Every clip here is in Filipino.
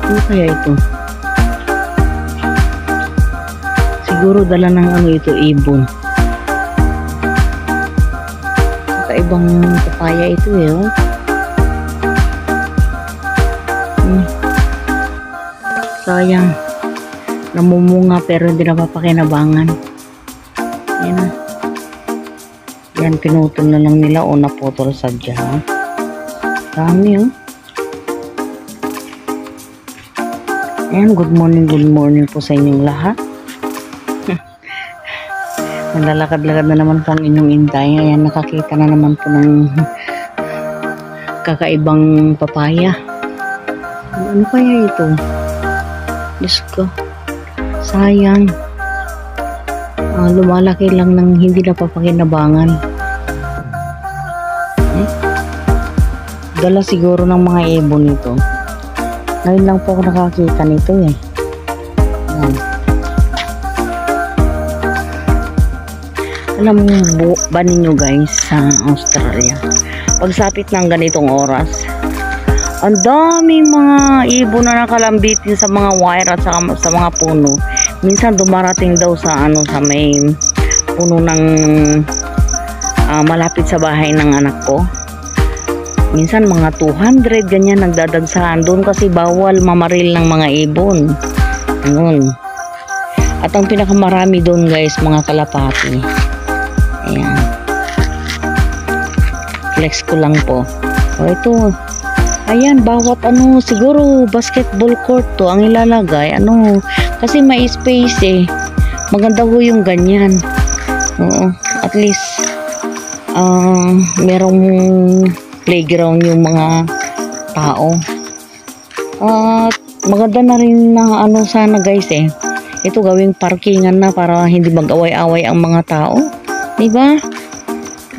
Ano kaya ito? Siguro dala ng ano ito, ibon. Kakaibang papaya ito eh, oh. Sayang. Namumunga pero hindi napapakinabangan. Yan na. Yan, pinutol na lang nila o naputol sadya. Dami, oh. Ayan, good morning po sa inyong lahat. Naglalakad-lakad na naman po ang inyong intay. Ayan, nakakita na naman po ng kakaibang papaya. Ano kaya ito? Diyos ko. Sayang. Lumalaki lang ng hindi napapakinabangan. Dala siguro ng mga ibon ito. Ngayon lang po ako nakakita nito eh. Ayan. Alam mo ba ninyo guys, sa Australia, pagsapit ng ganitong oras, ang daming mga ibon na nakalambitin sa mga wire at sa mga puno. Minsan dumarating daw sa sa may puno ng malapit sa bahay ng anak ko. Minsan mga 200 ganyan nagdadagsahan doon kasi bawal mamaril ng mga ibon. Ganun. At ang pinakamarami doon guys, mga kalapati. Ayan. Flex ko lang po. O ito. Ayan, bawat siguro basketball court to ang ilalagay. Kasi may space eh. Maganda ho yung ganyan. Oo, at least merong playground yung mga tao. At maganda na rin na sana guys eh. Ito gawing parkingan na para hindi mag-away-away ang mga tao. Diba?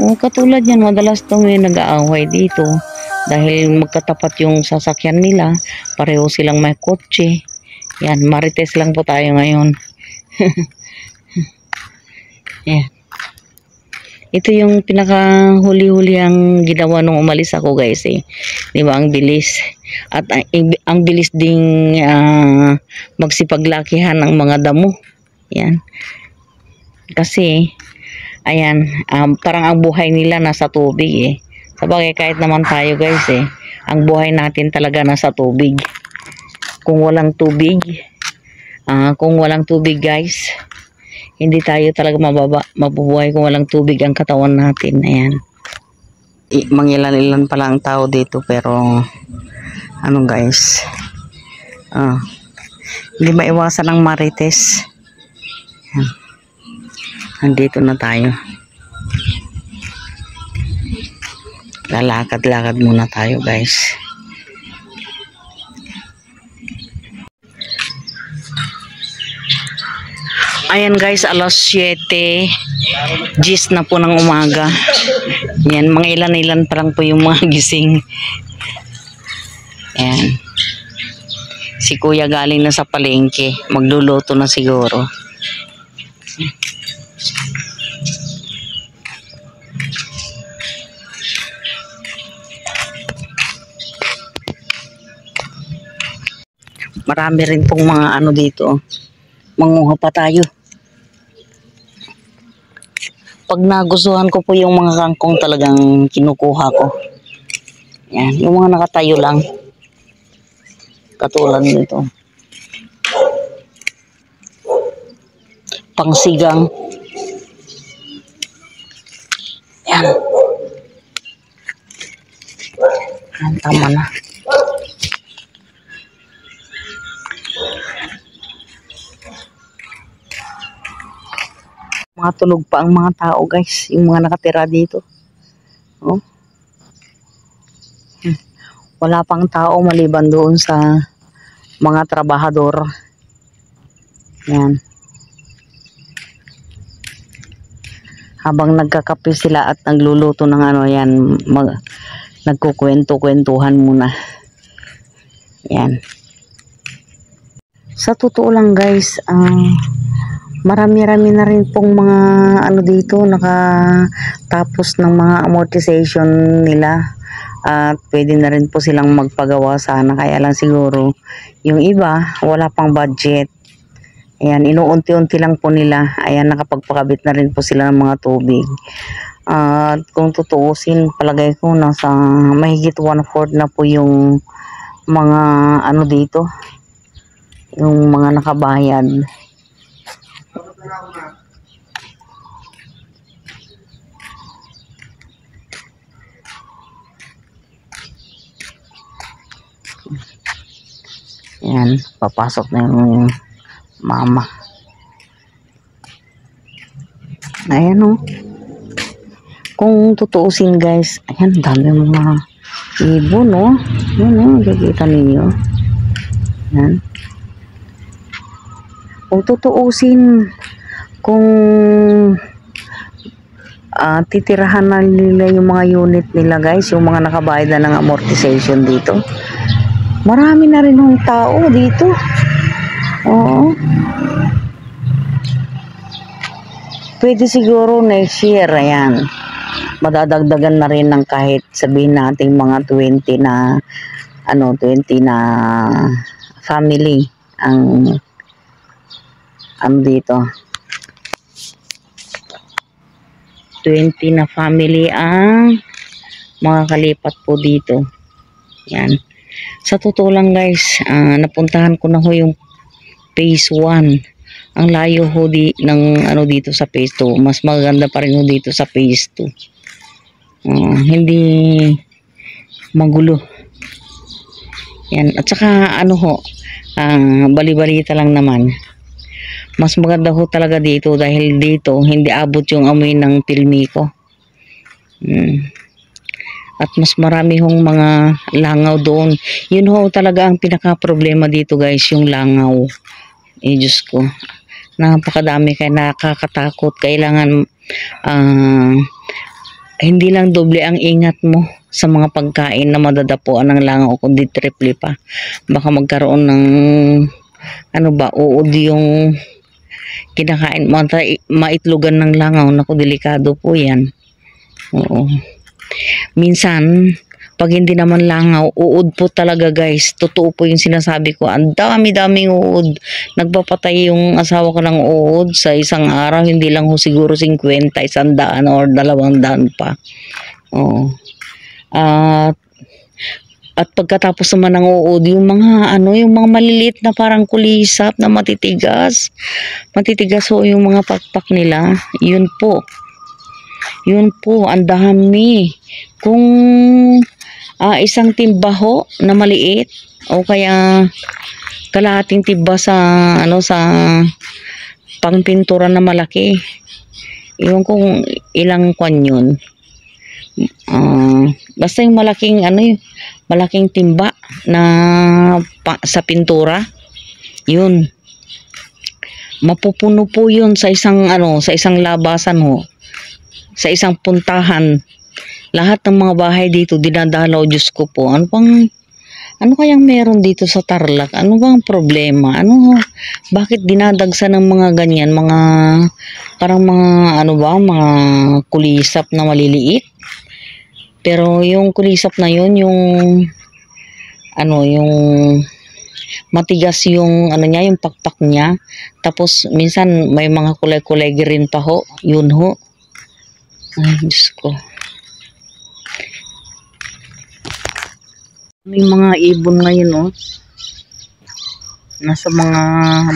O, katulad yan, madalas daw may nag-aaway dito. Dahil magkatapat yung sasakyan nila, pareho silang may kotse. Yan, marites lang po tayo ngayon. Yan. Ito yung pinakahuli-huli ang ginawa nung umalis ako guys eh. Di ba, ang bilis. At ang bilis ding magsipaglakihan ng mga damo. Yan. Kasi, ayan, parang ang buhay nila nasa tubig eh. Sabagay kahit naman tayo guys eh, ang buhay natin talaga nasa tubig. Kung walang tubig guys, hindi tayo talaga mabubuhay kung walang tubig ang katawan natin. Ayan. Mangilan-ilan pala ang tao dito pero guys, hindi maiwasan ang marites. Ayan. Nandito na tayo. Lalakad-lakad muna tayo guys. Ayan guys, alas 7 gis na po ng umaga. Yan, mga ilan-ilan pa lang po yung mga gising. Ayan. Si kuya galing na sa palengke, magluluto na siguro. Marami rin pong mga dito. Manguha pa tayo. Pag nagustuhan ko po yung mga kangkong talagang kinukuha ko. Yan, yung mga nakatayo lang. Katulad nito. Pangsigang. Yan. Yan, tama na. Mga tulog pa ang mga tao guys, yung mga nakatira dito. Oh. Wala pang tao maliban doon sa mga trabahador. Yan. Habang nagkakape sila at nagluluto ng yan, nagkukwento-kwentuhan muna. Yan. Sa totoo lang guys, marami-rami na rin pong mga dito nakatapos ng mga amortization nila at pwede na rin po silang magpagawa sana, kaya lang siguro yung iba wala pang budget. Ayan, inuunti-unti lang po nila. Ayan, nakapagpakabit na rin po sila ng mga tubig. At kung tutuusin, palagay ko nasa mahigit 1/4 na po yung mga ano dito, yung mga nakabayad. Ayan, papasok na yung mama. Ayan o. Kung tutuusin guys, ayan, dami mga ibon o. Ayan o, nakikita ninyo. Ayan. Kung tutuusin, kung titirahan na nila yung mga unit nila guys, yung mga nakabayad na ng amortization dito, marami na rin yung tao dito. Oo. Pwede siguro next year, ayan, madadagdagan na rin ng kahit sabihin natin mga 20 na, 20 na family ang dito. 20 na family ang mga kalipat po dito. Yan. Sa totoo lang guys, napuntahan ko na ho yung phase 1. Ang layo ho ng dito sa phase 2. Mas maganda pa rin ho dito sa phase 2. Hindi magulo. Yan. At saka bali-balita lang naman. Mas maganda ho talaga dito dahil dito hindi abot yung amoy ng pilmiko. At mas marami hong mga langaw doon. Yun ho talaga ang pinaka-problema dito guys, yung langaw. Diyos ko. Napakadami, kaya nakakatakot. Kailangan hindi lang doble ang ingat mo sa mga pagkain na madadapuan ng langaw, kundi triple pa. Baka magkaroon ng uod yung kinakain mo, maitlogan ng langaw. Naku, delikado po yan. Oo. Minsan pag hindi naman langaw, uod po talaga guys. Totoo po yung sinasabi ko. Ang dami-daming uod. Nagpapatay yung asawa ko ng uod sa isang araw. Hindi lang ho siguro 50, 100 or 200 pa. Oo. At pagkatapos naman ng uod, yung mga yung mga maliliit na parang kulisap na matitigas. Matitigas ho yung mga pakpak nila. Yun po. Yun po, ang dami. Kung isang timba ho na maliit o kaya kalahating timba sa sa pangpintura na malaki. Iyon kung ilang kwan yun. Basta yung malaking malaking timba na sa pintura. Yun. Mapupuno po yun sa isang sa isang labasan ho. Sa isang puntahan. Lahat ng mga bahay dito dinadalaw, Diyos ko po. Ano kayang meron dito sa Tarlac? Ano bang problema? Bakit dinadagsa ng mga ganyan, mga parang mga mga kulisap na maliliit? Pero yung kulisap na yun, yung yung matigas yung yung pakpak niya. Tapos minsan may mga kulay-kulay rin pa ho. Yun ho. Ay, Diyos ko. May mga ibon ngayon nasa mga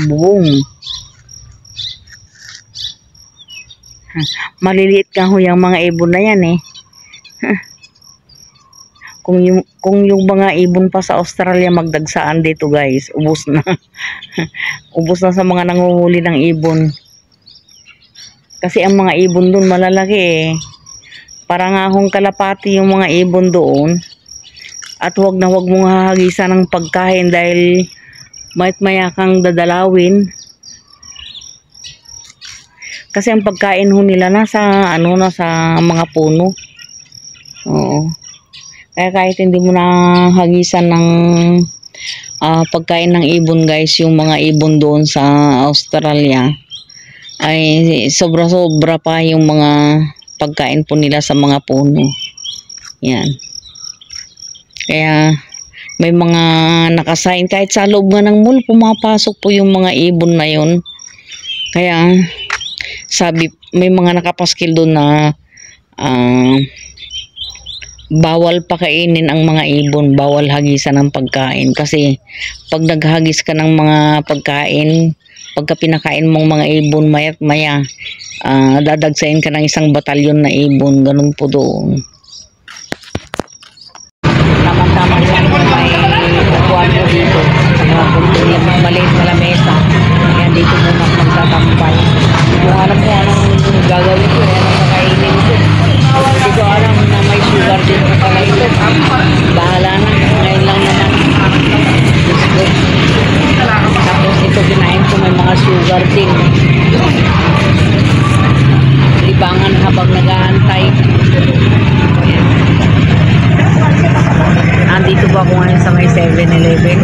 bubong. Maliliit ka ho yung mga ibon na yan Kung yung mga ibon pa sa Australia magdagsaan dito guys, ubos na. Ubos na sa mga nanguhuli ng ibon. Kasi ang mga ibon doon malalaki Parang ahong kalapati yung mga ibon doon. At huwag na huwag mong hahagisan ng pagkain dahil maya kang dadalawin. Kasi ang pagkain ho nila nasa nasa mga puno. Oo. Kaya kahit hindi mo na hagisan ng pagkain ng ibon guys, yung mga ibon doon sa Australia ay sobra-sobra pa yung mga pagkain po nila sa mga puno. Yan. Kaya may mga nakasign. Kahit sa loob nga ng mall, pumapasok po yung mga ibon na yun. Kaya sabi, may mga nakapaskil doon na bawal pakainin ang mga ibon, bawal hagisan ng pagkain. Kasi pag naghagis ka ng mga pagkain, pagka pinakain mong mga ibon, maya't maya, dadagsain ka ng isang batalyon na ibon. Ganun po doon. Tama-tama lang may kukuhan mo dito. Maliit na lamesa. Kaya dito muna magtatambay. Kung alam mo anong gagawin ko, anong kakainin ko. Hindi ko alam na may sugar din sa pala ito. Bahala na. Ngayon lang naman. Gusto. Tapos ito kinain ko may mga sugar din. Libangan habang nag-aantay. Andito po ako ngayon sa may 7-Eleven.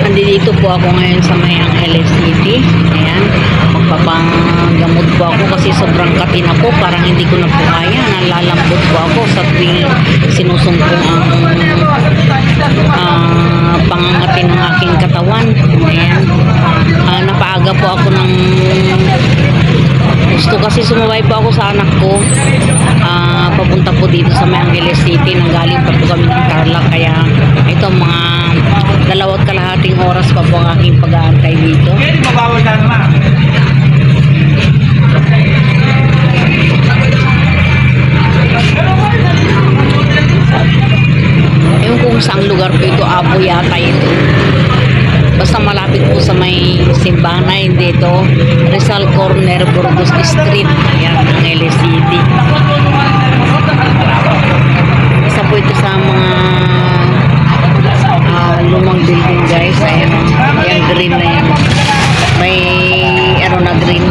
Andito po ako ngayon sa may Angeles City. Ayan, magpapagamot po ako kasi sobrang katin ako. Parang hindi ko na po kaya. Nalalambot po ako sa tuwing sinusumpong ang pangangatin ng aking katawan. Ayan, napaaga po ako ng gusto kasi sumabay po ako sa anak ko. Papunta po dito sa may Angeles City. Nanggaling pa po kami ng Tarlac. Kaya ito mga 2.5 oras pa po ang aking pag-aantay dito. Ewan kung saang lugar po ito, Apo yata ito. Basta malapit po sa may simbahan dito, Rizal Corner, Burgos Street. Ayan, Angeles City. Isa po ito sa mga lumang building, guys. Ayan, yung green na yan. May ano na green.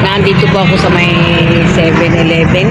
Nandito po ako sa may 7-Eleven.